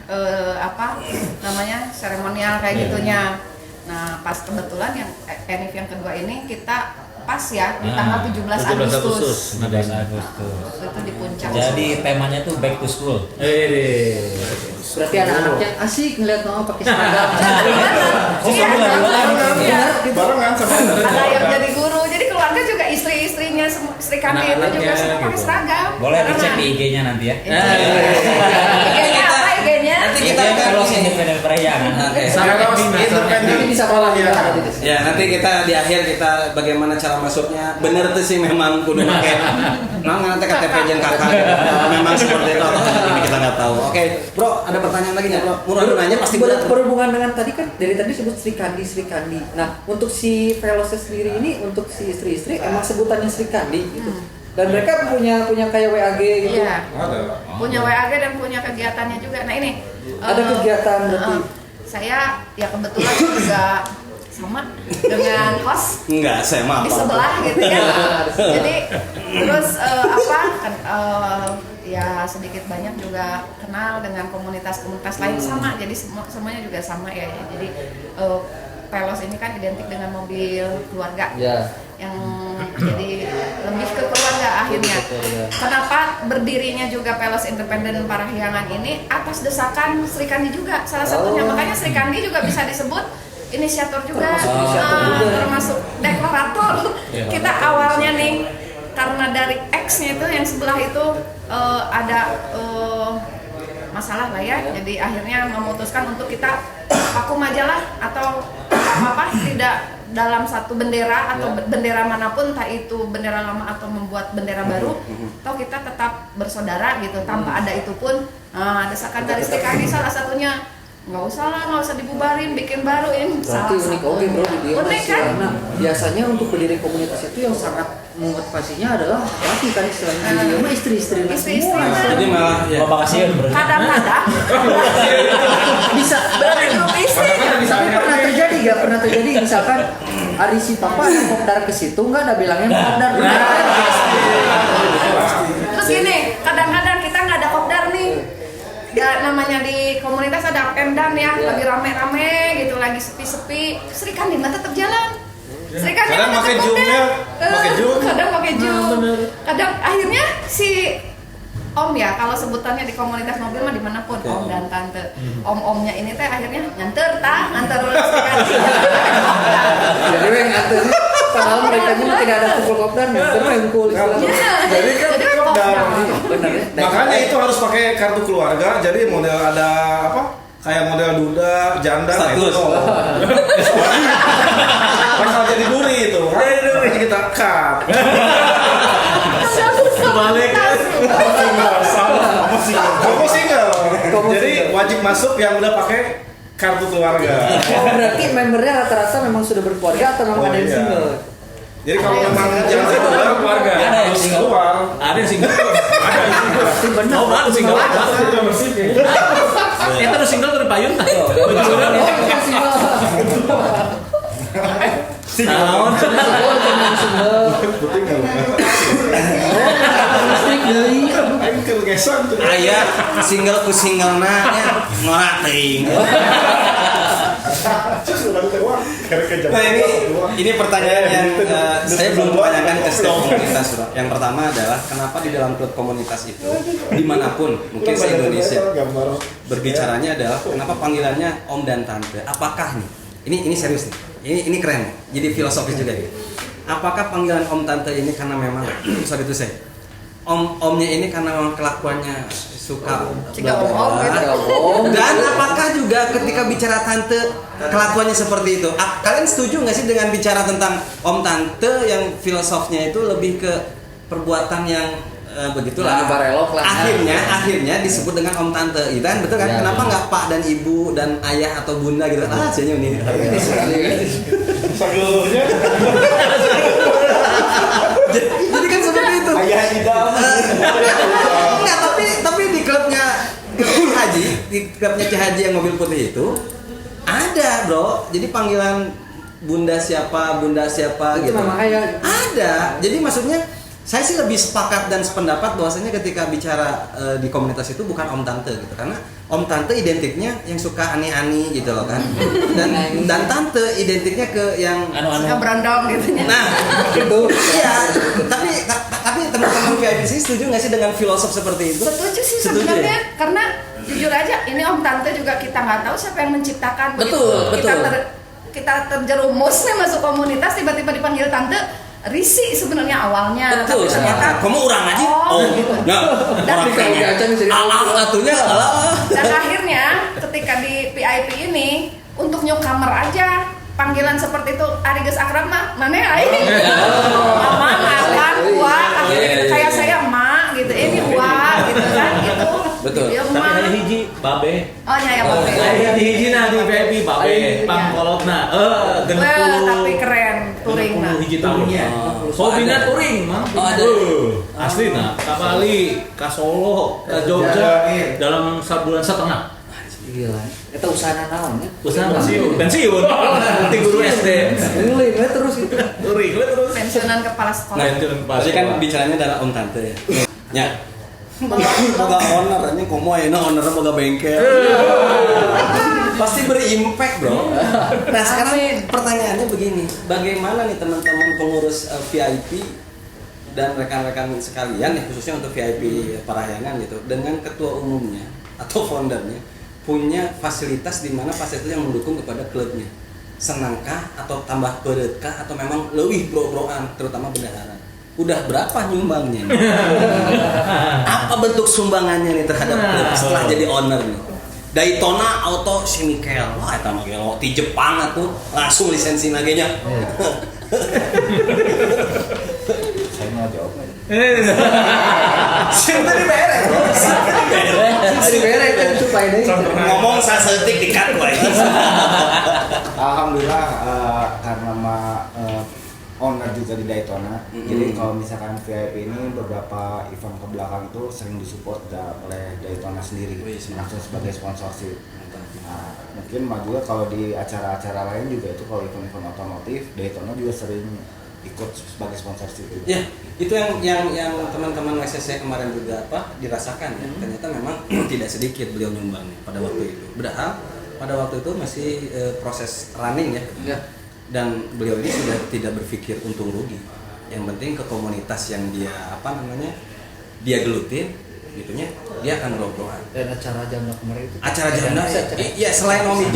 C: seremonial kayak gitunya. Nah, pas kebetulan yang Enif yang kedua ini kita pas ya di tanggal 17 Agustus.
D: 17 Agustus.
C: Itu di puncak.
D: Jadi temanya tuh back to school.
A: Berarti anak-anaknya asik ngeliat mama pakai seragam.
G: Barengan sama
C: Ada yang jadi guru, jadi keluarga juga istri-istrinya, Sri Kandi itu juga semua pakai seragam.
D: Boleh dicek di IG-nya nanti ya.
C: IG-nya apa IG-nya?
B: Nanti kita
D: kalau independen Parayangan.
G: independen
A: Bisa pola
B: Ya nanti kita di akhir kita bagaimana cara masuknya. Bener tuh sih memang kudu pakai. Nanti KTP jeung kakak. Memang seperti itu atau ini kita nggak tahu. Oke, bro, ada pertanyaan lagi nggak bro? Murah nanya pasti berat.
A: Berhubungan dengan tadi kan dari tadi sebut Sri Kandi. Nah untuk si Veloznya sendiri ini untuk si istri-istri emang sebutannya Sri Kandi gitu. Dan mereka punya kayak WAG gitu.
C: Iya. Punya WAG dan punya kegiatannya juga. Nah ini
A: ada kegiatan berarti.
C: Saya ya kebetulan juga sama dengan host.
B: Enggak, saya mah
C: di sebelah gitu kan. Jadi terus ya sedikit banyak juga kenal dengan komunitas-komunitas lain sama. Jadi semuanya juga sama ya. Jadi Pelos ini kan identik dengan mobil keluarga. Yang jadi lebih ke keluarga akhirnya. Kenapa berdirinya juga Pelos Independen Parahyangan ini atas desakan Sri Kandi juga salah satunya. Makanya Sri Kandi juga bisa disebut inisiator juga, termasuk deklarator. Kita awalnya nih karena dari X-nya itu yang sebelah itu ada masalah lah ya. Jadi akhirnya memutuskan untuk kita vakum aja lah atau apa tidak dalam satu bendera atau bendera manapun, entah itu bendera lama atau membuat bendera baru, atau kita tetap bersaudara gitu tanpa ada itu pun. Desakan dari Sri Kandi salah satunya nggak usah dibubarin, bikin baru ini.
A: Berarti unik bro di
C: unik kan?
A: Nah, biasanya untuk berdiri komunitas itu yang sangat memotivasinya adalah laki kan istilahnya, istri-istri semua.
B: Jadi malah ya.
C: Kadang-kadang
A: bisa
C: berarti grup istri.
A: Tapi pernah terjadi misalkan hari si papa ada kopdar ke situ nggak ada bilangnya kopdar.
C: Terus gini, kadang-kadang kita nggak ada kopdar nih. Ya namanya di komunitas ada pemdan ya, lagi rame-rame gitu, lagi sepi-sepi. Sri Kandi mah tetap jalan. Sri Kandi
G: kadang pakai jumnya,
C: kadang pakai jum. Kadang akhirnya si om ya, kalau sebutannya di komunitas mobil mah dimanapun om dan tante. Om-omnya ini teh akhirnya nganter Sri Kandi.
A: Jadi yang nganter padahal mereka juga tidak ada kumpul kopdar, nganter kumpul.
G: Jadi kan kopdar. Makanya itu harus pakai kartu keluarga. Jadi model ada apa? Kayak model duda, janda,
B: status.
G: Pasal jadi duri itu. Jadi kita cut.
E: Balik.
G: Kamu single. Jadi wajib masuk yang udah pakai kartu keluarga.
A: Berarti membernya rata-rata memang sudah berkeluarga atau memang ada yang single?
G: Jadi kalau memang jangan single keluarga,
E: ada yang single. Ada yang single.
A: Benar.
E: Oh, ada single. Itu udah single dari payung tah. Naon?
B: Aya single ku single na nya ngorak teuing. Nah ini pertanyaan yang saya belum tanyakan ke setiap komunitas. Yang pertama adalah kenapa di dalam klub komunitas itu dimanapun mungkin se Indonesia berbicaranya adalah kenapa panggilannya om dan tante. Apakah nih ini serius nih, ini keren, jadi filosofis juga nih. Apakah panggilan om tante ini karena memang sorry itu saya omnya ini karena memang kelakuannya suka dan apakah juga ketika bicara tante kelakuannya seperti itu? Kalian setuju nggak sih dengan bicara tentang om tante yang filosofnya itu lebih ke perbuatan yang begitulah? Akhirnya disebut dengan om tante, gitu kan? Betul kan? Kenapa nggak pak dan ibu dan ayah atau bunda gitu? Senyum nih.
G: Sageluhnya.
B: Jadi kan seperti itu.
G: Ayah idam.
B: Enggak, tapi di klubnya Haji yang mobil putih itu ada, bro. Jadi panggilan bunda siapa itu gitu.
A: Memang
B: ada. Jadi maksudnya saya sih lebih sepakat dan sependapat bahwasanya ketika bicara di komunitas itu bukan om tante gitu, karena om tante identiknya yang suka aneh-aneh gitu loh kan, dan tante identiknya ke yang
C: berondong gitu.
B: Nah, gitu. Iya. Tapi teman-teman VIP sih setuju nggak sih dengan filosof seperti itu?
C: Setuju sih sebenarnya, ya? Karena jujur aja ini om tante juga kita nggak tahu siapa yang menciptakan.
B: Betul.
C: Kita terjerumus nih masuk komunitas tiba-tiba dipanggil tante. Risih sebenarnya awalnya.
B: Betul,
C: tapi ternyata
B: kamu orang aja.
C: Gitu. Dan
B: Dan
C: akhirnya ketika di PIP ini untuk newcomer aja panggilan seperti itu Ariges akrab mah mana aing. Mama ngakan kuat akhirnya kayak saya ma gitu ini wa gitu kan gitu.
B: Betul.
E: Tapi ada hiji babe.
C: Oh ya babe.
E: Ada hiji nah di VIP babe pangkolotna. Genepul.
C: Tapi keren. touring,
E: 30 hiji tahunnya. Hobina touring, Mang. Asli nah, ka Bali, ka Solo, ka Jogja dalam sebulan setengah.
A: Gila. Eta usaha naon ya?
E: Usaha pensiun. Nanti guru SD.
A: Touring terus itu.
E: Touring terus.
C: Pensiunan kepala sekolah.
B: Nah, itu pasti kan bicaranya adalah om tante ya. Ya. Boga owner, ini komo enak owner boga bengkel. Pasti berimpact bro. Nah sekarang pertanyaannya begini, bagaimana nih teman-teman pengurus VIP dan rekan-rekan sekalian ya khususnya untuk VIP Parahyangan gitu dengan ketua umumnya atau foundernya punya fasilitas di mana fasilitas yang mendukung kepada klubnya, senangkah atau tambah peretkah atau memang lebih bro-broan terutama bendahara? Udah berapa nyumbangnya nih? Apa bentuk sumbangannya nih terhadap klub setelah jadi owner nih? Daytona Auto Chemical, wah itu mah gelo di Jepang atuh langsung lisensi nagenya.
H: Saya mau jawab aja.
B: Siapa di beres?
A: Di beres kan supaya deh.
B: Ngomong sasetik dikat wae.
H: Alhamdulillah karena owner juga di Daytona. Jadi kalau misalkan VIP ini beberapa event ke belakang itu sering disupport oleh Daytona sendiri langsung sebagai sponsorship. Nah, mungkin juga kalau di acara-acara lain juga itu kalau event-event otomotif Daytona juga sering ikut sebagai sponsorship juga.
B: Ya, itu yang teman-teman WCC kemarin juga dirasakan ya. Ternyata memang tidak sedikit beliau nyumbangnya pada waktu itu. Padahal pada waktu itu masih proses running ya. Dan beliau ini sudah tidak berpikir untung rugi. Yang penting ke komunitas yang dia dia gelutin gitunya, dia akan bro-broan.
A: Dan acara Jamna kemarin itu.
B: Acara Jamna ya selain Omi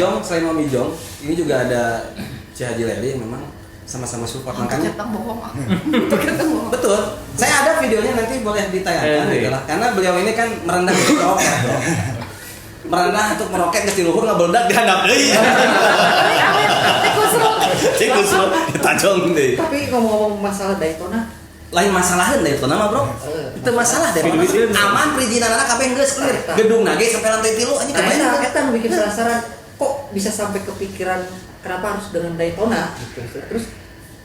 B: Jong, ini juga ada Ci Haji Leli yang memang sama-sama support makanya.
C: bohong.
B: Betul. Saya ada videonya nanti boleh ditayangkan gitu lah. Karena beliau ini kan merendah ke meroket. Merendah untuk meroket ke luhur ngabeledak dihandap deui. Tikus lo, tajong deh.
A: Tapi ngomong-ngomong masalah Daytona,
B: lain masalah Daytona mah bro. Itu masalah Daytona. Aman perizinan anak kabeh geus clear. Gedung nage sampai lantai 3 anjing kebayang.
A: Eta bikin penasaran kok bisa sampai kepikiran kenapa harus dengan Daytona gitu. Terus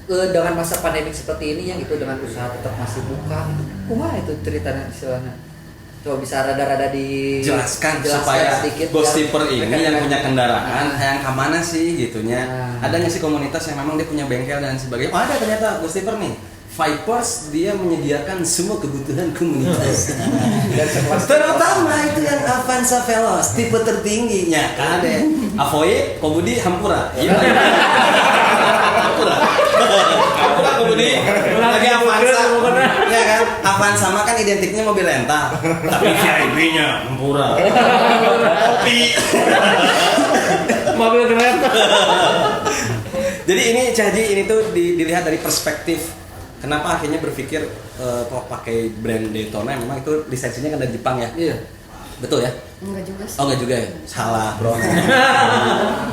A: dengan masa pandemi seperti ini yang itu dengan usaha tetap masih buka. Kumaha itu ceritanya istilahnya? Coba bisa rada-rada
B: dijelaskan supaya
A: sedikit
B: Ghostiper ini yang punya kendaraan yang kemana sih gitunya. Ada nggak sih komunitas yang memang dia punya bengkel dan sebagainya? Oh ada ternyata Ghostiper nih. Vipers dia menyediakan semua kebutuhan komunitas. Terutama itu yang Avanza Veloz tipe tertingginya kan ada. Avoid, Komudi, Hampura. Iya. Hampura Komudi. Lagi Avanza. Ya kan? Avanza mah kan identiknya mobil rental. Tapi VIP-nya Hampura. Kopi.
E: Mobil rental.
B: Jadi ini Caji ini tuh dilihat dari perspektif kenapa akhirnya berpikir kok pakai brand Daytona memang itu lisensinya kan dari Jepang ya? Iya. Betul ya?
C: Enggak juga sih.
B: Oh enggak juga ya? Salah bro.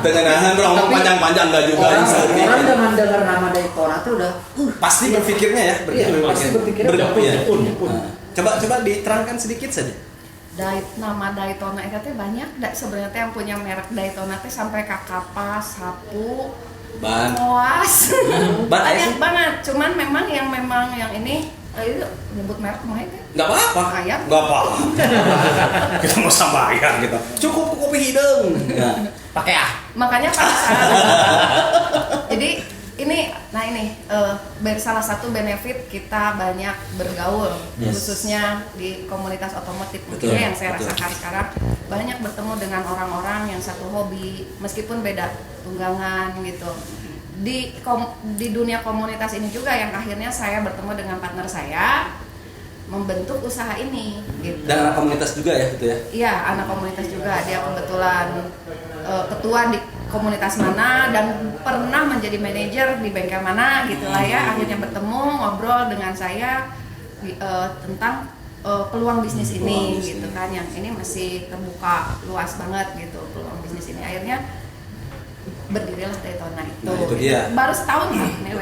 B: Dengan bro ngomong panjang-panjang enggak juga.
A: Orang dengan dengar nama Daytona tuh udah
B: pasti berpikirnya ya?
A: Pasti berpikirnya
B: Jepun. Coba diterangkan sedikit saja.
C: Nama Daytona itu banyak. Sebenarnya yang punya merek Daytona teh sampai kapas, sapu, Moas. Banyak banget. Cuman memang yang ini itu nyebut merek kemarin kan?
B: Nggak apa-apa.
C: Ayam.
B: Nggak apa-apa. Kita mau sambayar gitu. Cukup kopi hidung. Nah, pakai
C: Makanya pada saat jadi ini salah satu benefit kita banyak bergaul khususnya di komunitas otomotif yang saya rasakan sekarang banyak bertemu dengan orang-orang yang satu hobi meskipun beda tunggangan gitu. Di dunia komunitas ini juga yang akhirnya saya bertemu dengan partner saya membentuk usaha ini gitu.
B: Dan anak komunitas juga ya gitu ya?
C: Iya, anak komunitas juga. Dia kebetulan ketua di komunitas mana dan pernah menjadi manajer di bengkel mana gitulah ya. Akhirnya bertemu ngobrol dengan saya tentang peluang bisnis ini gitu kan. Yang ini masih terbuka luas banget gitu peluang bisnis ini. Akhirnya berdirilah Daytona itu.
B: Nah, itu dia.
C: Baru setahun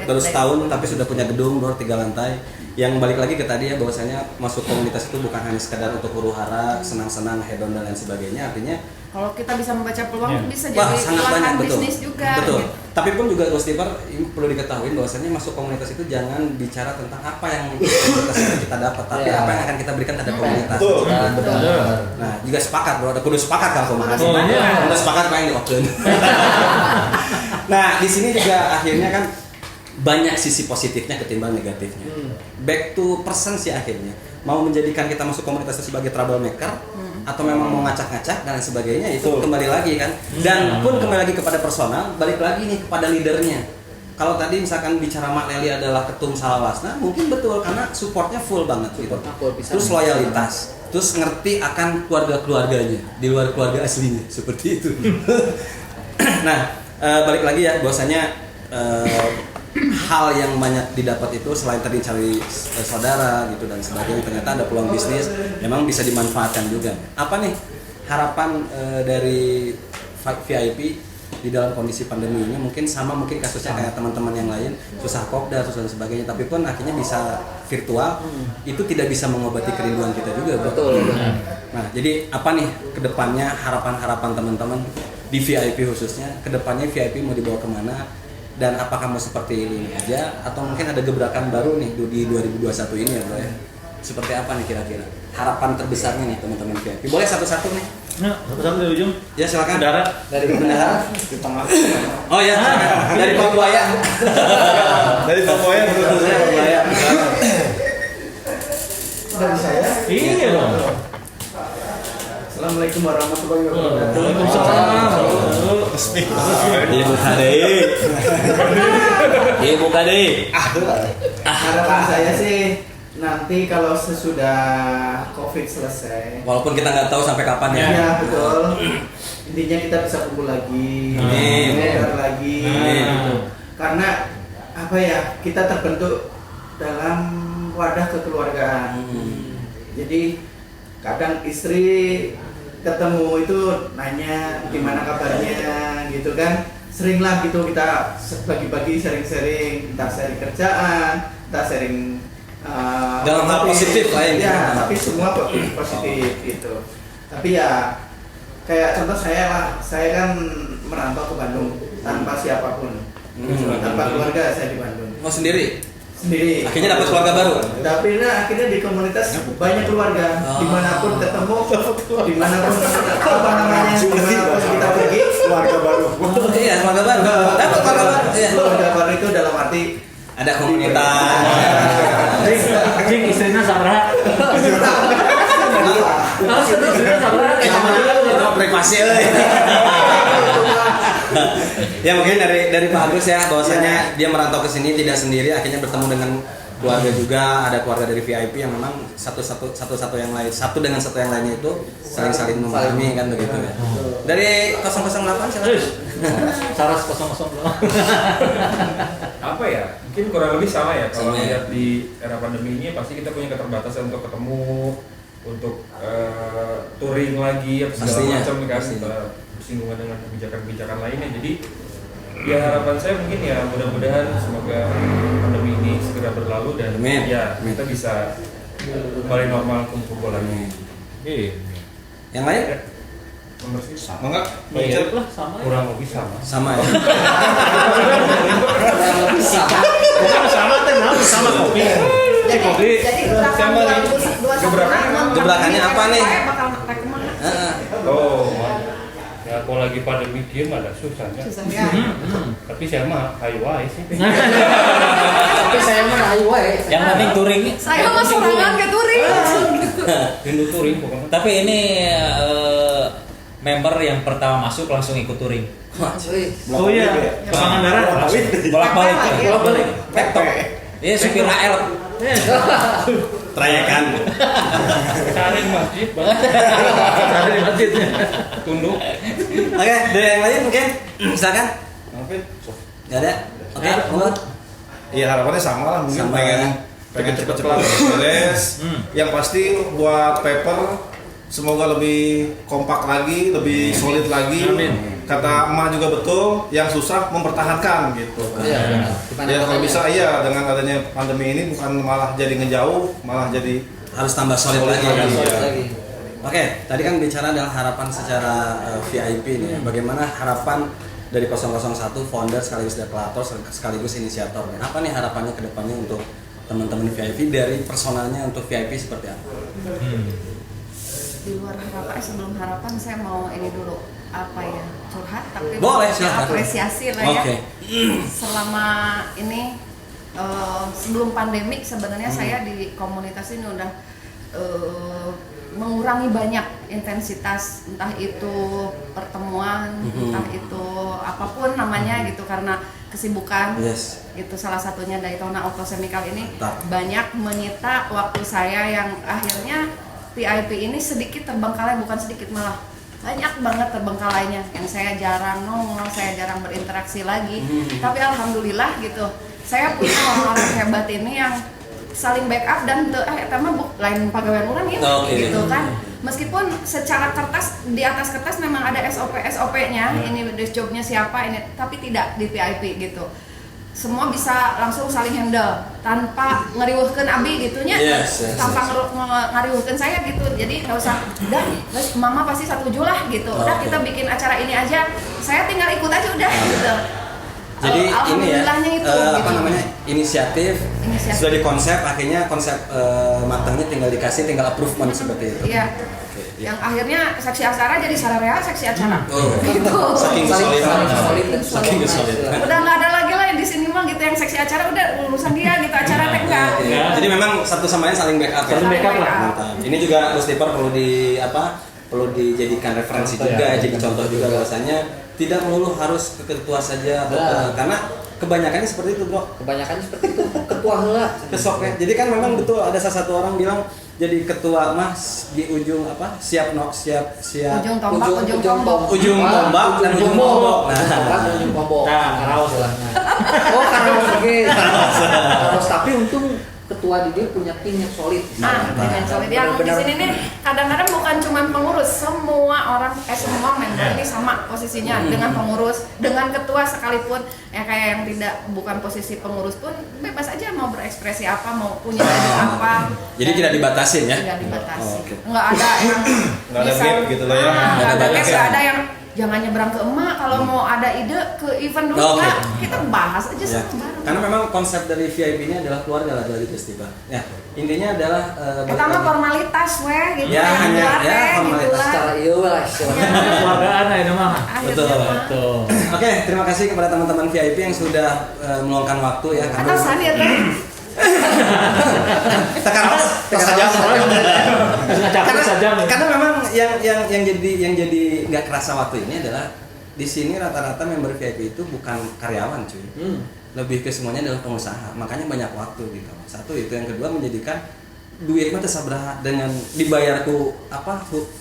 B: Baru setahun tapi sudah punya gedung bro 3 lantai. Yang balik lagi ke tadi ya bahwasanya masuk komunitas itu bukan hanya sekedar untuk huru-hara, senang-senang, hedon dan lain sebagainya. Artinya
C: kalau kita bisa membaca peluang bisa jadi
B: sangat banyak,
C: bisnis juga.
B: Betul.
C: Gitu.
B: Tapi pun juga Ghostiper ini perlu diketahui bahwasanya masuk komunitas itu jangan bicara tentang apa yang komunitas itu kita dapat, tapi apa yang akan kita berikan terhadap komunitas.
G: Betul.
B: Nah, juga sepakat bro, ada kudu sepakat kalau komunitas. Udah sepakat main di open. Nah, di sini juga akhirnya kan banyak sisi positifnya ketimbang negatifnya. Back to person sih akhirnya. Mau menjadikan kita masuk komunitas itu sebagai troublemaker atau memang mau ngacak-ngacak dan sebagainya itu kembali lagi kan. Dan pun kembali lagi kepada personal, balik lagi nih kepada leadernya. Kalau tadi misalkan bicara Mak Leli adalah ketum Salawasna, mungkin betul karena supportnya full banget gitu. Terus loyalitas, terus ngerti akan keluarga-keluarganya di luar keluarga aslinya seperti itu. Nah, balik lagi ya bahwasanya hal yang banyak didapat itu selain tadi cari saudara gitu dan sebagainya, ternyata ada peluang bisnis memang bisa dimanfaatkan juga. Apa nih harapan dari VIP di dalam kondisi pandemi ini? Mungkin sama mungkin kasusnya kayak teman-teman yang lain, susah kopdar, susah dan sebagainya, tapi pun akhirnya bisa virtual. Itu tidak bisa mengobati kerinduan kita juga, betul. Nah, jadi apa nih kedepannya harapan-harapan teman-teman di VIP khususnya, kedepannya VIP mau dibawa kemana? Dan apakah mau seperti ini aja atau mungkin ada gebrakan baru nih di 2021 ini ya bro ya? Seperti apa nih kira-kira harapan terbesarnya nih teman-teman VIP? Boleh satu-satu nih?
E: Nah, satu-satu dari ujung.
B: Ya silakan.
E: Darat.
B: Dari bendahara di tengah. Oh ya, dari Pabuaya.
G: Dari Pabuaya.
F: Dari saya.
E: Iya dong.
F: Assalamualaikum warahmatullahi wabarakatuh.
B: Ibu Kade. Ibu Kade.
F: Harapan saya sih nanti kalau sesudah COVID selesai.
B: Walaupun kita nggak tahu sampai kapan ya.
F: Iya betul. Intinya kita bisa kumpul lagi, belajar lagi. Gitu. Karena apa ya, kita terbentuk dalam wadah kekeluargaan. Jadi kadang istri ketemu itu nanya gimana kabarnya gitu kan, seringlah gitu kita bagi-bagi, sharing-sharing, entah sharing kerjaan, entah sharing
B: dalam hal positif lah ini
F: ya, tapi semua positif gitu. Tapi ya kayak contoh saya lah, saya kan merantau ke Bandung tanpa siapapun, tanpa keluarga, saya di Bandung.
B: Mau sendiri?
F: Sendiri.
B: Akhirnya dapat keluarga baru.
F: Tapi akhirnya di komunitas banyak keluarga. Dimanapun ketemu, dimanapun apa namanya, dimanapun kita pergi,
G: Keluarga baru.
B: Iya, keluarga baru. Dapat keluarga baru. Iya.
F: Keluarga baru itu dalam arti
B: Ada komunitas.
E: Cing istrinya Sabra. Istrinya Sabra.
B: Itu privasi. Ya mungkin dari Pak Agus ya bahwasanya dia merantau ke sini tidak sendiri, akhirnya bertemu dengan keluarga juga, ada keluarga dari VIP yang memang satu yang lain, satu dengan satu yang lainnya itu saling memahami kan begitu ya. Dari 008 silakan.
E: Saras 008.
I: Apa ya? Mungkin kurang lebih sama ya. Kalau lihat di era pandemi ini pasti kita punya keterbatasan untuk ketemu, untuk touring lagi atau segala macam kan, bersinggungan dengan kebijakan-kebijakan lainnya. Jadi ya harapan saya mungkin ya mudah-mudahan semoga pandemi ini segera berlalu dan ya kita bisa kembali normal kumpul lagi.
B: Yang lain?
G: Sama enggak?
E: Iya lah, sama. Kurang lebih sama.
B: Sama ya.
E: Sama kopi.
C: Jadi
B: gebrakannya apa nih?
I: Oh,
J: ya kalau lagi pandemi diem ada susahnya. Tapi saya mah hayu wae sih.
A: Tapi saya mah hayu wae.
D: Yang penting touring.
C: Saya mah sorangan ke touring.
J: Rindu touring pokoknya.
D: Tapi ini member yang pertama masuk langsung ikut touring.
E: Oh iya, Pangandaran.
D: Bolak-balik. Laptop. Iya, supir HL.
B: Trayekan.
J: Cari masjid,
E: Ada di masjidnya.
J: tunduk.
B: Oke, dari yang lain mungkin silakan. Gak ada. Oke, Umar.
G: Iya harapannya sama lah, mungkin
B: Sama.
G: pengen cepet-cepet beres. Yang pasti buat paper semoga lebih kompak lagi, lebih solid lagi.
E: Amin.
G: Kata emak juga betul, yang susah mempertahankan gitu.
A: Iya.
G: Ya kalau bisa iya dengan adanya pandemi ini bukan malah jadi ngejauh, malah jadi
B: Harus tambah solid lagi.
A: lagi.
B: Oke, tadi kan bicara adalah harapan secara VIP nih. Bagaimana harapan dari 001 founder sekaligus deklator sekaligus inisiator. Apa nih harapannya ke depannya untuk teman-teman VIP dari personalnya untuk VIP seperti apa?
C: Di luar harapan, sebelum harapan saya mau ini dulu curhat tapi
B: boleh silakan.
C: Apresiasi lah ya. Selama ini sebelum pandemik sebenarnya saya di komunitas ini udah mengurangi banyak intensitas, entah itu pertemuan, entah itu apapun namanya gitu, karena kesibukan. Itu salah satunya Daytona Auto Chemical ini banyak menyita waktu saya yang akhirnya VIP ini sedikit terbengkalai, bukan sedikit malah banyak banget terbengkalainya, yang saya jarang nongol, saya jarang berinteraksi lagi. Tapi alhamdulillah gitu, saya punya orang-orang hebat ini yang saling backup dan lain pegawai orang ini gitu kan. Meskipun secara kertas, di atas kertas memang ada SOP-nya, ini jobnya siapa ini, tapi tidak di VIP gitu. Semua bisa langsung saling handle tanpa ngeriweuhkeun abi gitunya, tanpa ngeriweuhkeun saya gitu. Jadi nggak usah, udah mama pasti setuju lah gitu. Udah kita bikin acara ini aja, saya tinggal ikut aja udah gitu.
B: Jadi ini ya,
C: itu,
B: apa namanya, inisiatif sudah dikonsep, akhirnya konsep matangnya tinggal dikasih, tinggal approval seperti itu.
C: Iya. Yang akhirnya seksi acara jadi sararea seksi acara.
B: Gitu. Saking kesulitan.
C: Udah nggak ada lagi lah di sini mah gitu yang seksi acara, udah urusan dia gitu, acara teh enggak.
B: Jadi memang satu sama lain saling backup.
C: Saling backup lah.
B: Mantap. Ini juga Gustiper perlu dijadikan referensi juga, jadi contoh juga bahwasanya tidak melulu harus ke ketua saja karena kebanyakannya seperti itu, Bro.
A: Kebanyakannya seperti itu, ketua heula.
B: Besok ya. Jadi kan memang betul ada salah satu orang bilang jadi ketua mah di ujung siap
C: ujung tombak dan ujung
B: tombak.
A: Nah, karaos lah. Oh, karaos oke. Karaos, tapi untung ketua di dia punya tim yang solid.
C: Tim yang solid. Yang di sini nih kadang-kadang bukan cuma pengurus, semua member ini sama posisinya dengan pengurus, dengan ketua sekalipun ya, kayak yang bukan posisi pengurus pun bebas aja mau berekspresi apa, mau punya apa.
B: Jadi tidak dibatasin ya?
C: Tidak dibatasi. Nggak ada yang
G: nggak ada gap gitu loh ya.
C: Nggak ada yang jangan nyebrang ke emak, kalau mau ada ide ke event dulu kita bahas aja bareng.
B: Karena memang konsep dari VIP ini adalah keluarga lah dari festival. Ya, intinya adalah
C: kita mah formalitas gitu.
B: Ya, hanya formalitas
A: secara lah.
E: Keluargaan ini mah.
B: Betul. Oke, terima kasih kepada teman-teman VIP yang sudah meluangkan waktu ya.
C: Atasan ya teh.
B: Karena memang yang jadi nggak kerasa waktu ini adalah di sini rata-rata member VIP itu bukan karyawan cuy, lebih ke semuanya adalah pengusaha, makanya banyak waktu gitu. Satu itu, yang kedua menjadikan duit mah tersabraha dengan dibayarku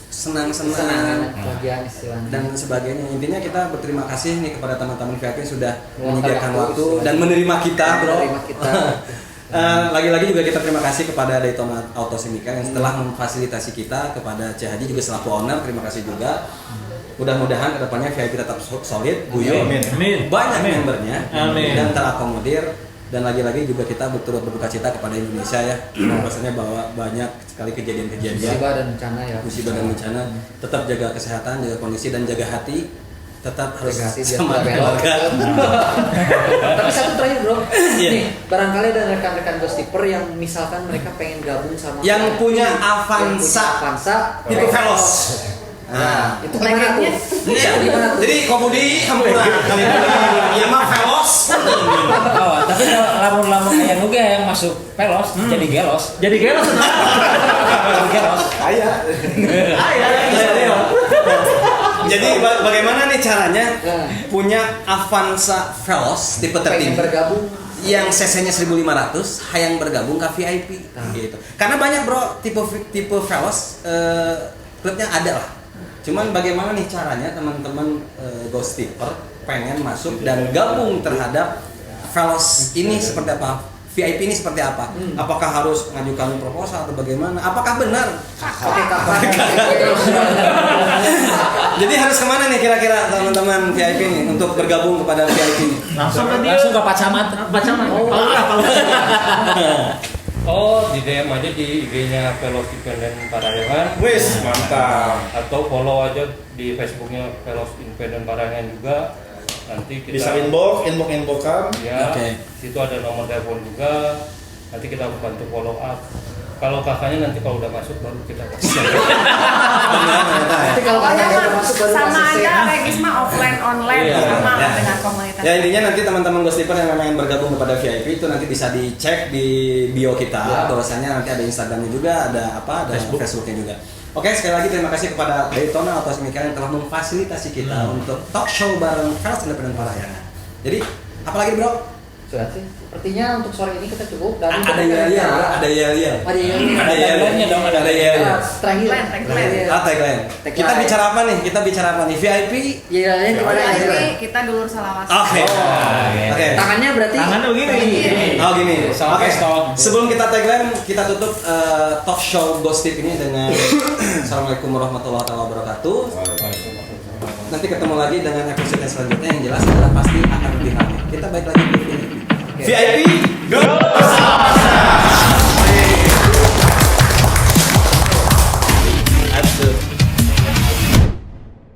B: senang-senang dan sebagainya. Intinya kita berterima kasih nih kepada teman-teman VIP yang sudah menyediakan waktu dan menerima kita, bro. Lagi-lagi juga kita terima kasih kepada Daytona Auto Chemical yang setelah memfasilitasi kita, kepada C. Haji juga selaku owner, terima kasih juga. Mudah-mudahan kedepannya VIP tetap solid, guyup, banyak membernya dan terakomodir. Dan lagi-lagi juga kita berturut berduka cita kepada Indonesia ya, rasanya bahwa banyak sekali kejadian-kejadian musibah dan bencana. Tetap jaga kesehatan, jaga kondisi dan jaga hati. Tetap harus sama keluarga.
A: Tapi satu terakhir, Bro. Nih, barangkali ada rekan-rekan Gustiper yang misalkan mereka pengen gabung sama
B: yang punya Avanza tipe Veloz.
A: Nah, itu gimana tuh?
B: Iya. Jadi komudi hampura kali ini. Iya mah Veloz.
D: Tapi lamun aya nu ge yang masuk Veloz jadi gelos.
E: Jadi gelos.
B: Aya. Jadi bagaimana nih caranya punya Avanza Veloz tipe tertinggi
A: bergabung
B: yang cc-nya 1500 hayang bergabung ke VIP gitu. Karena banyak, Bro, tipe Veloz klubnya ada lah. Cuman bagaimana nih caranya teman-teman Gustiper pengen masuk dan gabung terhadap Veloz ini seperti apa? VIP ini seperti apa? Apakah harus mengajukan proposal atau bagaimana? Apakah benar? Jadi harus kemana nih kira-kira teman-teman VIP ini untuk bergabung kepada VIP ini?
E: Langsung ke Pak Camat.
J: Oh, di DM aja di IG-nya Veloz Independent Parahyangan.
G: Wis, mantap.
J: Atau follow aja di Facebook-nya Veloz Independent Parahyangan juga. Nanti kita
G: Bisa inbox-kan.
J: Ya, situ ada nomor telepon juga. Nanti kita bantu follow up. Kalau kakaknya nanti kalau udah masuk baru kita kasih.
A: Nanti kalau kakaknya udah masuk baru
C: sama
A: kasih
C: aja
A: saya.
C: Regis mah offline online sama dengan komunitas.
B: Ya intinya nanti teman-teman Gossiper yang memang bergabung kepada VIP itu nanti bisa dicek di bio kita, bahwasannya nanti ada Instagramnya juga, ada Facebooknya juga. Oke, sekali lagi terima kasih kepada Daytona Auto Mechanic yang telah memfasilitasi kita untuk talk show bareng Veloz Independent Parahyangan. Jadi, apalagi bro?
A: Sudah sih. Sepertinya untuk sore ini kita cukup. Dan
B: Ada Yelia.
D: Ada tagline-nya dong, ada
B: Yelia.
C: Tagline.
B: Kita bicara apa nih? VIP?
A: Yelia gimana?
C: Jadi kita dulur Salawasi.
B: Oke.
A: Tangannya berarti.
D: Tangannya begini.
B: Oh gini.
D: Oke.
B: Sebelum kita tagline, kita tutup talk show Ghost Tip ini dengan Assalamualaikum warahmatullahi wabarakatuh. Nanti ketemu lagi dengan episode selanjutnya yang jelas adalah pasti akan lebih ramai. Kita balik lagi di VIP. Go!